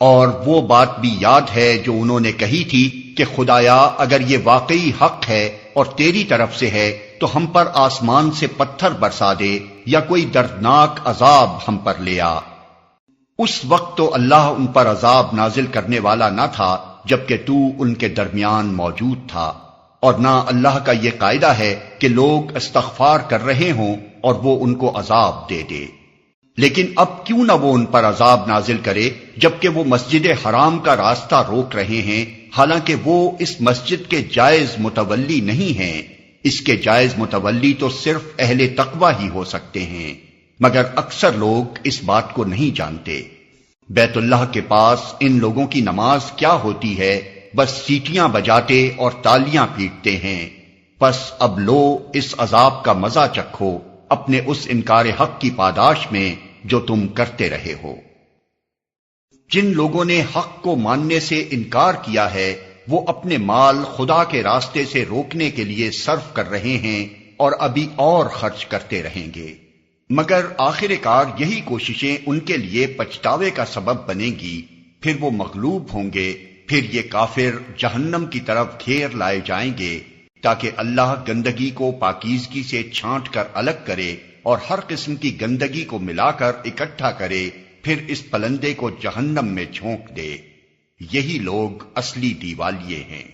اور وہ بات بھی یاد ہے جو انہوں نے کہی تھی کہ خدایا اگر یہ واقعی حق ہے اور تیری طرف سے ہے تو ہم پر آسمان سے پتھر برسا دے یا کوئی دردناک عذاب ہم پر لے آ۔ اس وقت تو اللہ ان پر عذاب نازل کرنے والا نہ تھا جبکہ تو ان کے درمیان موجود تھا، اور نہ اللہ کا یہ قاعدہ ہے کہ لوگ استغفار کر رہے ہوں اور وہ ان کو عذاب دے دے۔ لیکن اب کیوں نہ وہ ان پر عذاب نازل کرے جبکہ وہ مسجد حرام کا راستہ روک رہے ہیں، حالانکہ وہ اس مسجد کے جائز متولی نہیں ہیں۔ اس کے جائز متولی تو صرف اہل تقوی ہی ہو سکتے ہیں، مگر اکثر لوگ اس بات کو نہیں جانتے۔ بیت اللہ کے پاس ان لوگوں کی نماز کیا ہوتی ہے، بس سیٹیاں بجاتے اور تالیاں پیٹتے ہیں۔ پس اب لو اس عذاب کا مزہ چکھو اپنے اس انکار حق کی پاداش میں جو تم کرتے رہے ہو۔ جن لوگوں نے حق کو ماننے سے انکار کیا ہے وہ اپنے مال خدا کے راستے سے روکنے کے لیے صرف کر رہے ہیں اور ابھی اور خرچ کرتے رہیں گے، مگر آخر کار یہی کوششیں ان کے لیے پچھتاوے کا سبب بنیں گی، پھر وہ مغلوب ہوں گے، پھر یہ کافر جہنم کی طرف گھیر لائے جائیں گے تاکہ اللہ گندگی کو پاکیزگی سے چھانٹ کر الگ کرے اور ہر قسم کی گندگی کو ملا کر اکٹھا کرے، پھر اس پلندے کو جہنم میں جھونک دے۔ یہی لوگ اصلی دیوالیے ہیں۔